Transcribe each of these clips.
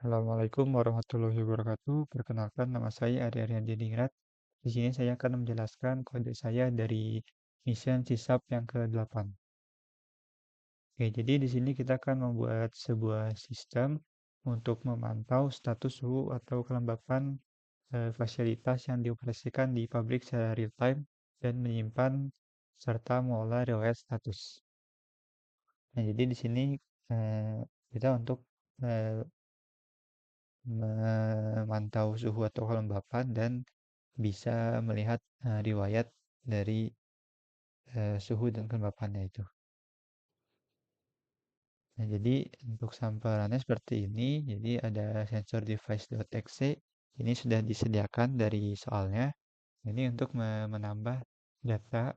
Assalamualaikum warahmatullahi wabarakatuh. Perkenalkan, nama saya Arya Diningrat. Di sini saya akan menjelaskan kode saya dari mission CSAP yang ke-8. Oke, jadi di sini kita akan membuat sebuah sistem untuk memantau status suhu atau kelembapan fasilitas yang dioperasikan di pabrik secara real time dan menyimpan serta mengolah riwayat status. Nah, jadi di sini kita untuk eh, memantau suhu atau kelembapan dan bisa melihat riwayat dari suhu dan kelembapannya itu. Nah, jadi untuk samparannya seperti ini. Jadi ada sensor device.txt. Ini sudah disediakan dari soalnya. Ini untuk menambah data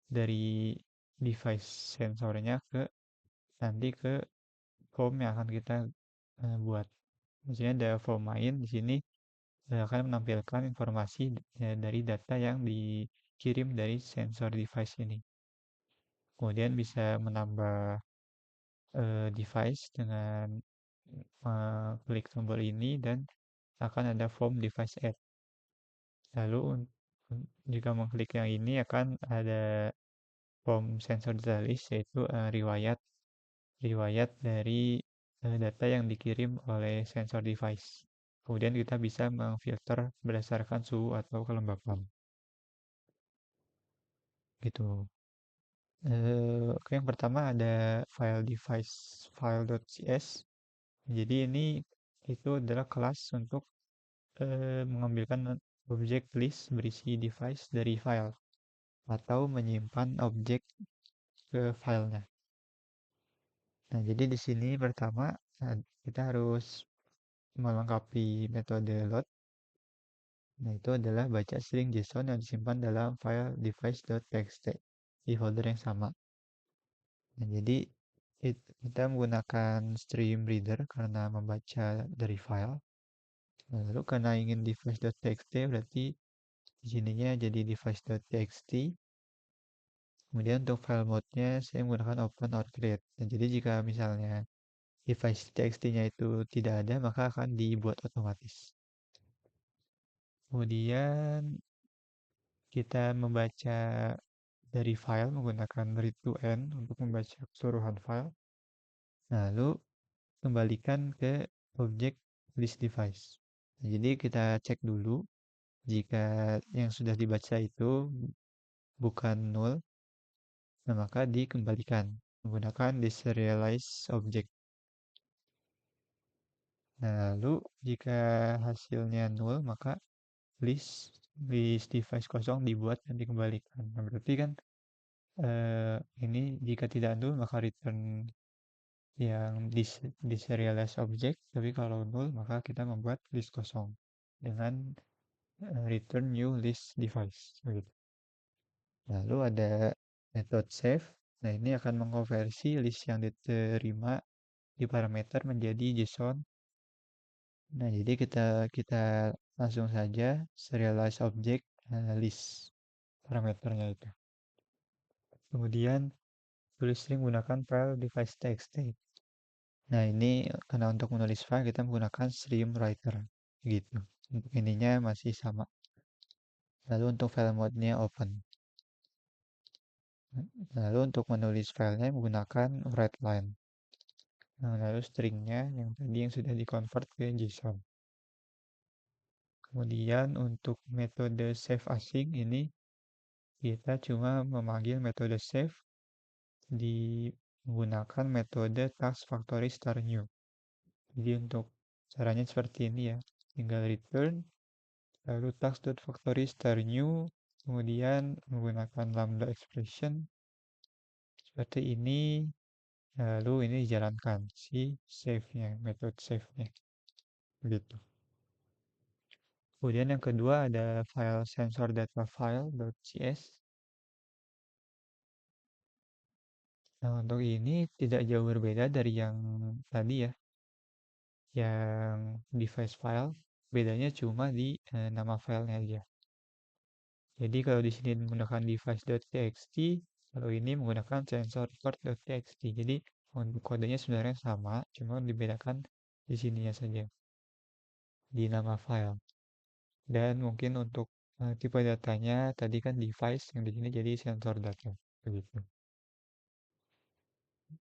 dari device sensornya ke nanti ke form yang akan kita buat. Di sini ada form main di sini akan menampilkan informasi dari data yang dikirim dari sensor device ini. Kemudian bisa menambah device dengan klik tombol ini dan akan ada form device add. Lalu jika mengklik yang ini akan ada form sensor data list yaitu riwayat dari data yang dikirim oleh sensor device. Kemudian kita bisa memfilter berdasarkan suhu atau kelembapan. Gitu. Oke, yang pertama ada file device file.cs. Jadi ini itu adalah kelas untuk mengambilkan objek list berisi device dari file atau menyimpan objek ke filenya. Nah, jadi di sini pertama kita harus melengkapi metode load. Nah, itu adalah baca string JSON yang disimpan dalam file device.txt di folder yang sama. Nah, jadi kita menggunakan stream reader karena membaca dari file. Nah, lalu karena ingin device.txt berarti di sininya jadi device.txt. Kemudian untuk file mode-nya saya menggunakan open or create. Nah, jadi jika misalnya device.txt-nya itu tidak ada, maka akan dibuat otomatis. Kemudian kita membaca dari file menggunakan read to end untuk membaca keseluruhan file. Lalu kembalikan ke objek list device. Nah, jadi kita cek dulu jika yang sudah dibaca itu bukan null, nah maka dikembalikan menggunakan deserialize object. Nah, lalu jika hasilnya null, maka list device kosong dibuat dan dikembalikan. Nah, berarti kan ini jika tidak null maka return yang deserialize object, tapi kalau null maka kita membuat list kosong dengan return new list device. Begitu. Lalu ada method save. Nah, ini akan mengkonversi list yang diterima di parameter menjadi JSON. Nah, jadi kita langsung saja serialize object list parameternya itu. Kemudian tulis string menggunakan file device.txt. Nah, ini karena untuk menulis file kita menggunakan stream writer gitu. Untuk ininya masih sama. Lalu untuk file mode-nya open. Lalu untuk menulis filenya menggunakan writeLine. Nah, lalu stringnya yang tadi yang sudah dikonvert ke JSON. Kemudian untuk metode save async ini kita cuma memanggil metode save menggunakan metode task factory star new. Jadi untuk caranya seperti ini ya. Tinggal return lalu task.factory star new kemudian menggunakan lambda expression seperti ini. Lalu ini dijalankan si save-nya, metode save-nya. Begitu. Kemudian yang kedua ada file sensor data file.cs. Nah, untuk ini tidak jauh berbeda dari yang tadi ya, yang device file. Bedanya cuma di nama filenya aja. Jadi kalau di sini menggunakan device.txt, kalau ini menggunakan sensor record.txt. Jadi untuk kodenya sebenarnya sama, cuma dibedakan di sininya saja. di nama file. Dan mungkin untuk tipe datanya tadi kan device yang di sini jadi sensor data begitu.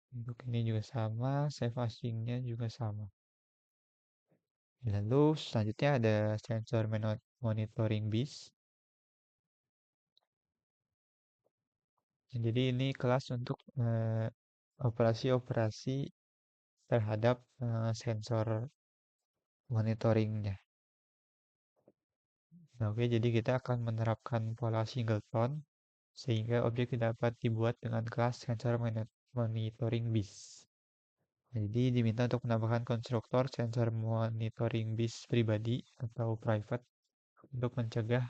Untuk ini juga sama, save async-nya juga sama. Lalu selanjutnya ada sensor monitoring bus. Jadi ini kelas untuk operasi-operasi terhadap sensor monitoringnya. Nah, oke, jadi kita akan menerapkan pola singleton sehingga objek dapat dibuat dengan kelas sensor monitoring bus. Jadi diminta untuk menambahkan konstruktor sensor monitoring bus pribadi atau private untuk mencegah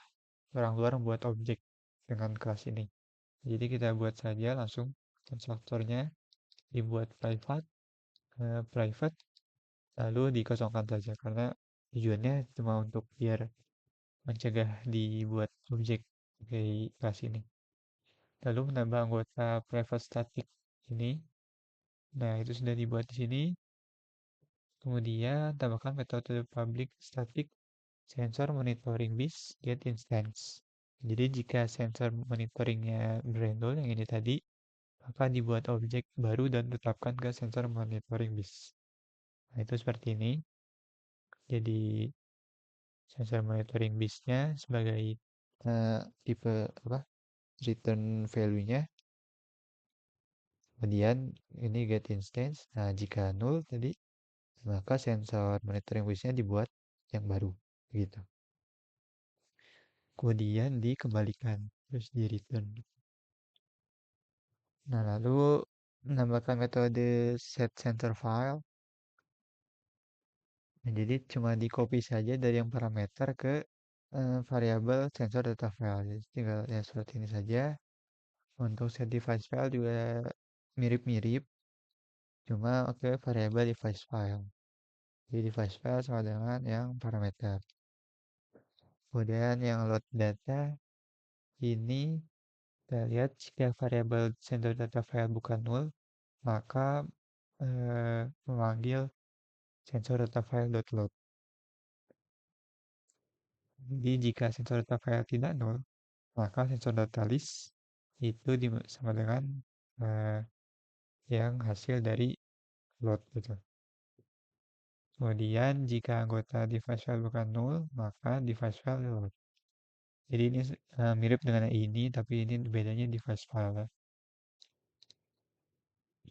orang luar membuat objek dengan kelas ini. Jadi kita buat saja langsung konstruktornya dibuat private lalu dikosongkan saja karena tujuannya cuma untuk biar mencegah dibuat objek dari kelas ini. Lalu menambah anggota private static ini. Nah, itu sudah dibuat di sini. Kemudian tambahkan metode public static sensor monitoring base get instance. Jadi jika sensor monitoringnya berhandle yang ini tadi, maka dibuat objek baru dan tetapkan ke sensor monitoring base. Nah, itu seperti ini. Jadi sensor monitoring base-nya sebagai tipe apa? Return value-nya. Kemudian ini get instance. Nah, jika null tadi, maka sensor monitoring base-nya dibuat yang baru. Begitu. Kemudian dikembalikan, terus di return. Nah, lalu menambahkan metode set sensor file. Nah, jadi cuma di copy saja dari yang parameter ke variabel sensor data file. Jadi tinggal ya seperti ini saja. Untuk set device file juga mirip-mirip, cuma oke variabel device file. Jadi device file sama dengan yang parameter. Kemudian yang load data ini kita lihat jika variabel sensor data file bukan null, maka memanggil sensor data file .load. Jadi jika sensor data file tidak null, maka sensor data list itu sama dengan eh, yang hasil dari load gitu. Kemudian jika anggota device file bukan null, maka device file load. Jadi ini mirip dengan ini, tapi ini bedanya device file ya.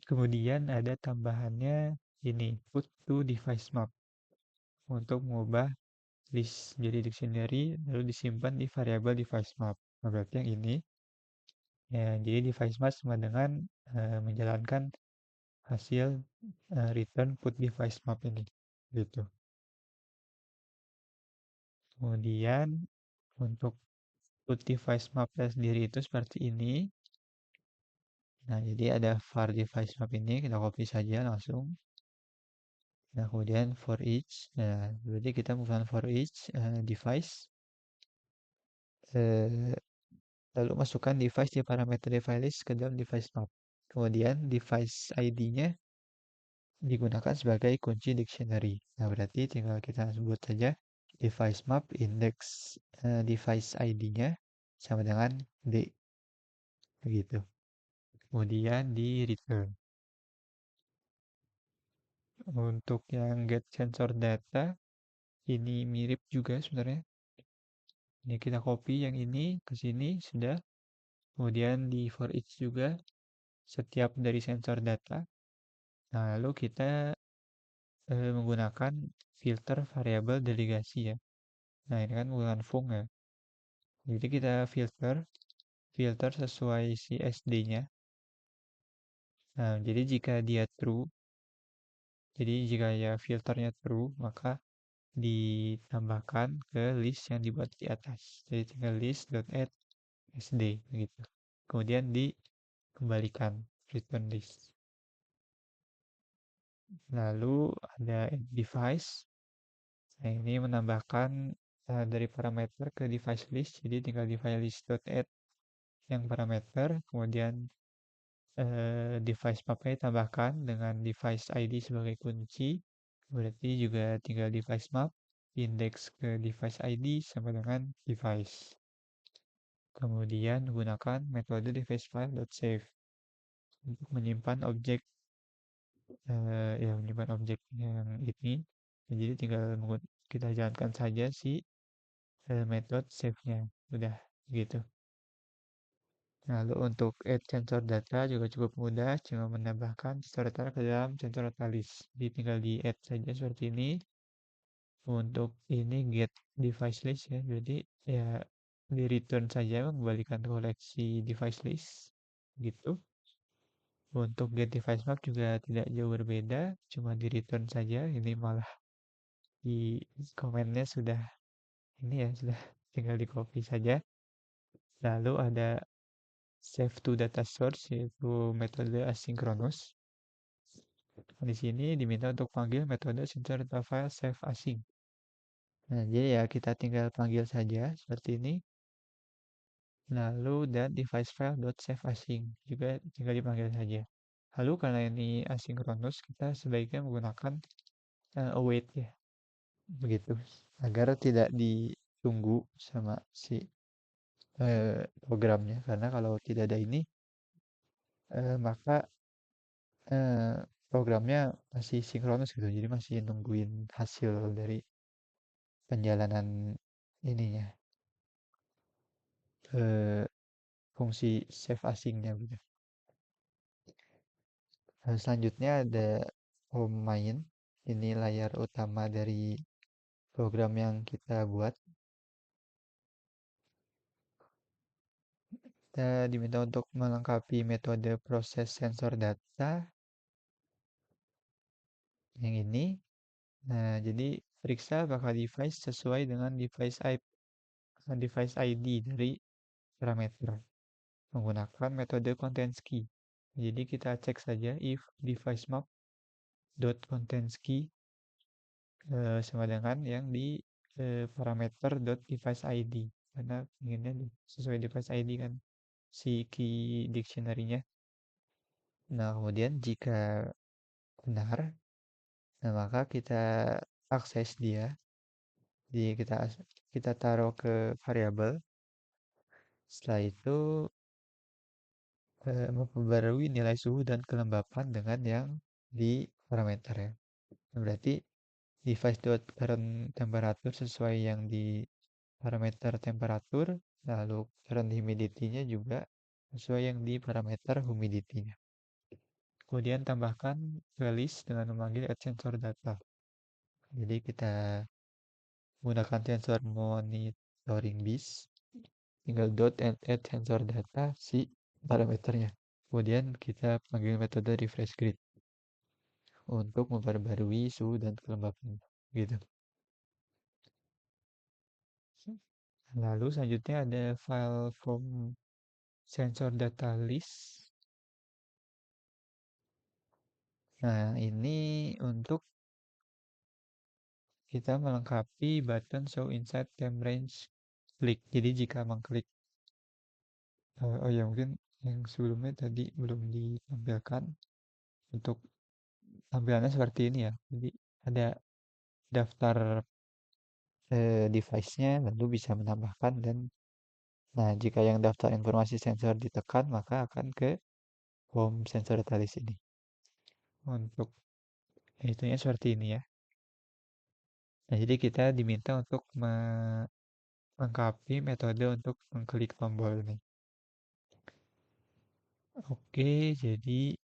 Kemudian ada tambahannya ini, put to device map untuk mengubah list jadi dictionary lalu disimpan di variabel device map. Nah, berarti yang ini ya, jadi device map sama dengan menjalankan hasil return put device map ini gitu. Kemudian untuk put device map sendiri itu seperti ini. Nah, jadi ada var device map ini kita copy saja langsung. Nah, kemudian for each. Nah, berarti kita menggunakan for each device. Eh, Lalu masukkan device di parameter device list ke dalam device map. Kemudian device ID-nya digunakan sebagai kunci dictionary. Nah, berarti tinggal kita sebut saja device map index device ID-nya sama dengan D. Begitu. Kemudian di return. Untuk yang get sensor data, ini mirip juga sebenarnya. Ini kita copy yang ini ke sini sudah. Kemudian di for each juga setiap dari sensor data. Nah, lalu kita menggunakan filter variabel delegasi ya. Nah, ini kan menggunakan func ya. Jadi kita filter sesuai si SD-nya. Nah, jadi jika dia true, jadi jika ya filternya true, maka ditambahkan ke list yang dibuat di atas. Jadi tinggal list.add sd gitu. Kemudian dikembalikan return list. Lalu ada device. Nah, ini menambahkan dari parameter ke device list. Jadi tinggal device list.add yang parameter, kemudian device map-nya tambahkan dengan device ID sebagai kunci. Berarti juga tinggal device map indeks ke device ID sama dengan device. Kemudian gunakan metode device file.save untuk menyimpan objek ya menyimpan objek yang ini. Jadi tinggal kita jalankan saja si metode save-nya. Udah gitu. Lalu untuk add sensor data juga cukup mudah, cuma menambahkan sensor data ke dalam sensor data list. Jadi tinggal di add saja seperti ini. Untuk ini get device list ya, jadi ya di return saja mengembalikan koleksi device list gitu. Untuk get device map juga tidak jauh berbeda, cuma di return saja. Ini malah di komennya sudah ini ya, sudah tinggal di copy saja. Lalu ada save to data source yaitu metode asinkronus. Di sini diminta untuk panggil metode sensor data file save async. Nah, jadi ya kita tinggal panggil saja seperti ini. Lalu dan device file save async juga tinggal dipanggil saja. Lalu karena ini asinkronus, kita sebaiknya menggunakan await ya, begitu, agar tidak ditunggu sama si programnya. Karena kalau tidak ada ini, maka eh, programnya masih sinkronus gitu, jadi masih nungguin hasil dari penjalanan ininya, fungsi save async-nya gitu. Selanjutnya ada home main. Ini layar utama dari program yang kita buat. Kita diminta untuk melengkapi metode proses sensor data yang ini. Nah, jadi periksa apakah device sesuai dengan device ID dari parameter menggunakan metode content key. Jadi kita cek saja if device map dot content key sama dengan yang di parameter dot device ID, karena inginnya sesuai device ID kan si key dictionary-nya. Nah, kemudian jika benar, nah maka kita akses dia. Jadi kita taruh ke variabel. Setelah itu memperbarui nilai suhu dan kelembapan dengan yang di parameter ya. Nah, berarti device.current temperature sesuai yang di parameter temperatur, lalu current humidity-nya juga sesuai yang di parameter humidity-nya. Kemudian tambahkan ke list dengan memanggil add sensor data. Jadi kita menggunakan sensor monitoring bis, tinggal dot and add sensor data si parameternya. Kemudian kita panggil metode refresh grid untuk memperbarui suhu dan kelembapan. Gitu. Lalu selanjutnya ada file from sensor data list. Nah, ini untuk kita melengkapi button show inside time range click. Jadi jika mengklik, oh ya mungkin yang sebelumnya tadi belum ditampilkan, untuk tampilannya seperti ini ya. Jadi ada daftar device-nya, lalu bisa menambahkan dan nah jika yang daftar informasi sensor ditekan maka akan ke home sensor data list ini. Untuk itunya seperti ini ya. Nah, jadi kita diminta untuk melengkapi metode untuk mengklik tombol ini. Oke, jadi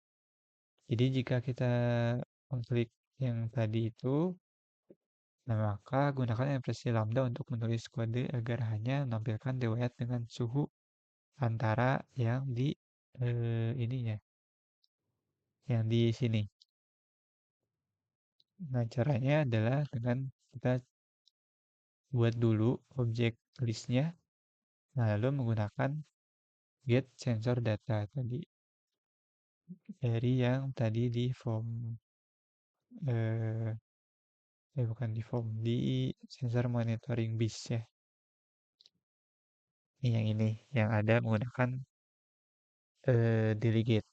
jika kita mengklik yang tadi itu, nah maka gunakan ekspresi lambda untuk menulis kode agar hanya menampilkan riwayat dengan suhu antara yang di ininya, yang di sini. Nah, caranya adalah dengan kita buat dulu objek listnya, nah lalu menggunakan get sensor data tadi dari yang tadi di form eh, bukan di form, di sensor monitoring bis ya. Ini yang ini yang ada menggunakan delegate.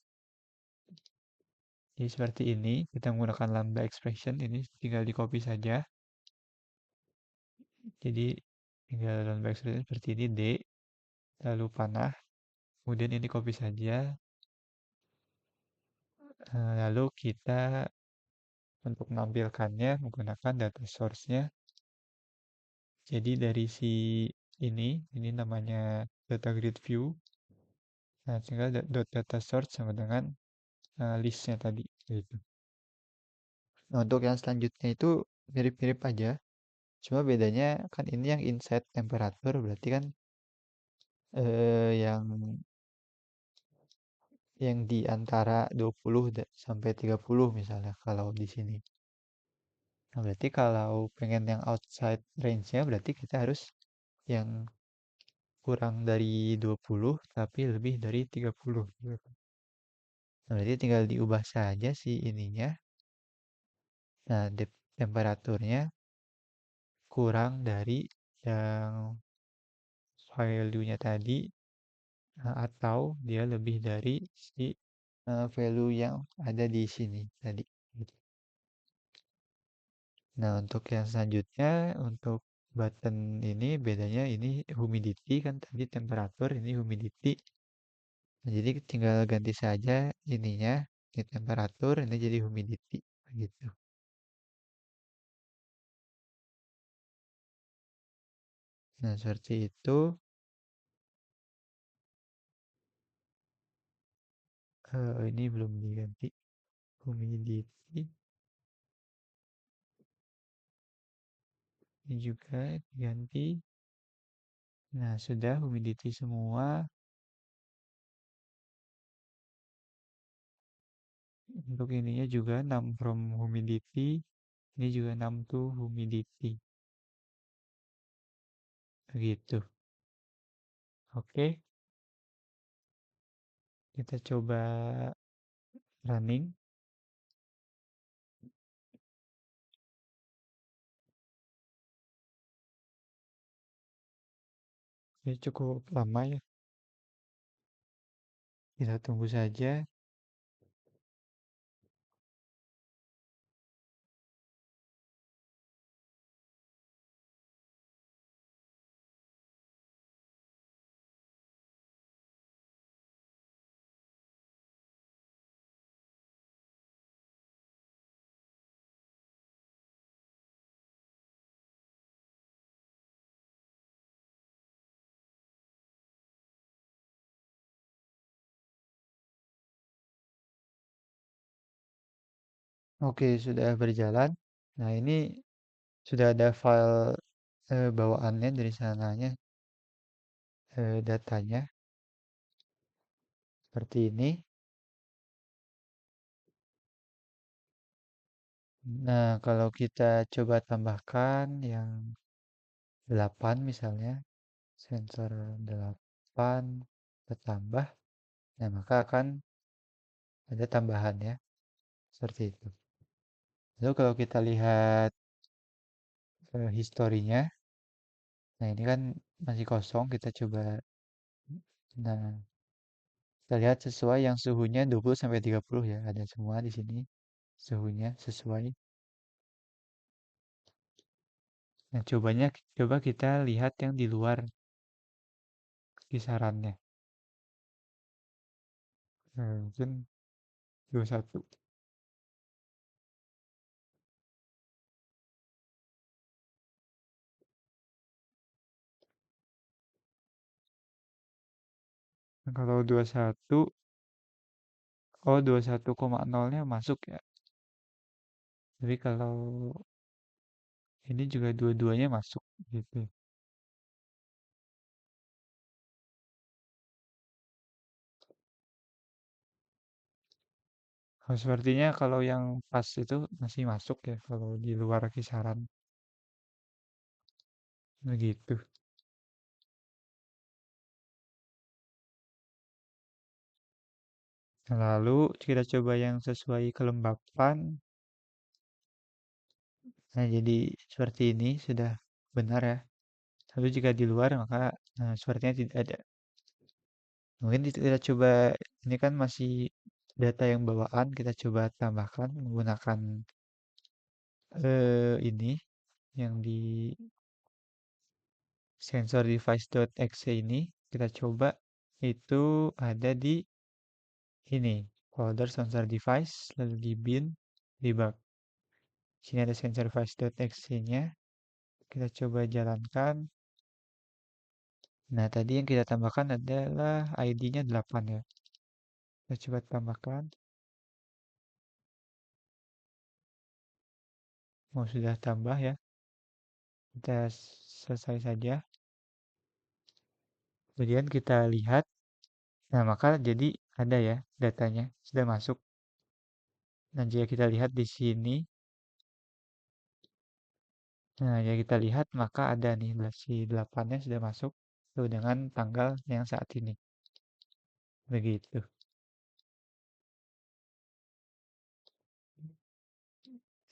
Jadi seperti ini kita menggunakan lambda expression, ini tinggal di copy saja. Jadi tinggal dalam expression seperti ini D, lalu panah, kemudian ini copy saja, lalu kita untuk menampilkannya menggunakan data source-nya. Jadi dari si ini namanya data grid view. Nah, tinggal data source sama dengan listnya tadi. Gitu. Nah, untuk yang selanjutnya itu mirip-mirip aja. Cuma bedanya kan ini yang inside temperatur berarti kan yang di antara 20 sampai 30 misalnya kalau di sini. Nah, berarti kalau pengen yang outside range-nya berarti kita harus yang kurang dari 20 tapi lebih dari 30 gitu. Nah, berarti tinggal diubah saja sih ininya. Nah, temperaturnya kurang dari yang value-nya tadi atau dia lebih dari si value yang ada di sini tadi. Gitu. Nah, untuk yang selanjutnya, untuk button ini bedanya ini humidity kan tadi temperatur, ini humidity. Nah, jadi tinggal ganti saja ininya, ini temperatur, ini jadi humidity. Gitu. Nah, seperti itu. Ini belum diganti. Humidity. Ini juga diganti. Nah, sudah humidity semua. Untuk ininya juga num from humidity. Ini juga num to humidity. Begitu. Oke, kita coba running. Ini cukup lama ya. Kita tunggu saja. Oke, sudah berjalan. Nah, ini sudah ada file bawaannya dari sananya, datanya seperti ini. Nah, kalau kita coba tambahkan yang 8 misalnya, sensor 8 bertambah, nah maka akan ada tambahan ya, seperti itu. Lalu kalau kita lihat historinya, nah ini kan masih kosong, kita coba, nah kita lihat sesuai yang suhunya 20 sampai 30 ya, ada semua di sini suhunya sesuai. Nah, coba kita lihat yang di luar kisarannya. Mungkin 21. Nah, kalau 21, oh 21,0-nya masuk ya. Tapi kalau ini juga dua-duanya masuk gitu. Oh, sepertinya kalau yang pas itu masih masuk ya kalau di luar kisaran begitu. Lalu kita coba yang sesuai kelembapan. Nah, jadi seperti ini sudah benar ya. Tapi jika di luar maka sepertinya tidak ada. Mungkin kita coba ini kan masih data yang bawaan kita coba tambahkan menggunakan ini yang di sensor device.exe ini kita coba itu ada di ini folder sensor device lalu di bin debug. Sini ada sensor device.exe-nya. Kita coba jalankan. Nah, tadi yang kita tambahkan adalah ID-nya 8 ya. Kita coba tambahkan. Mau sudah tambah ya. Kita selesai saja. Kemudian kita lihat. Nah, maka jadi ada ya datanya sudah masuk. Dan jika kita lihat di sini, nah jika kita lihat maka ada nih si 8-nya sudah masuk tuh dengan tanggal yang saat ini. Begitu.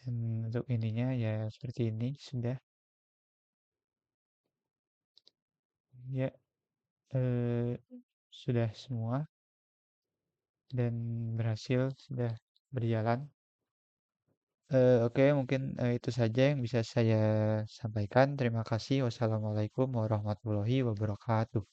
Dan untuk ininya ya seperti ini sudah. Ya, eh, sudah semua dan berhasil sudah berjalan. Oke, mungkin itu saja yang bisa saya sampaikan. Terima kasih. Wassalamualaikum warahmatullahi wabarakatuh.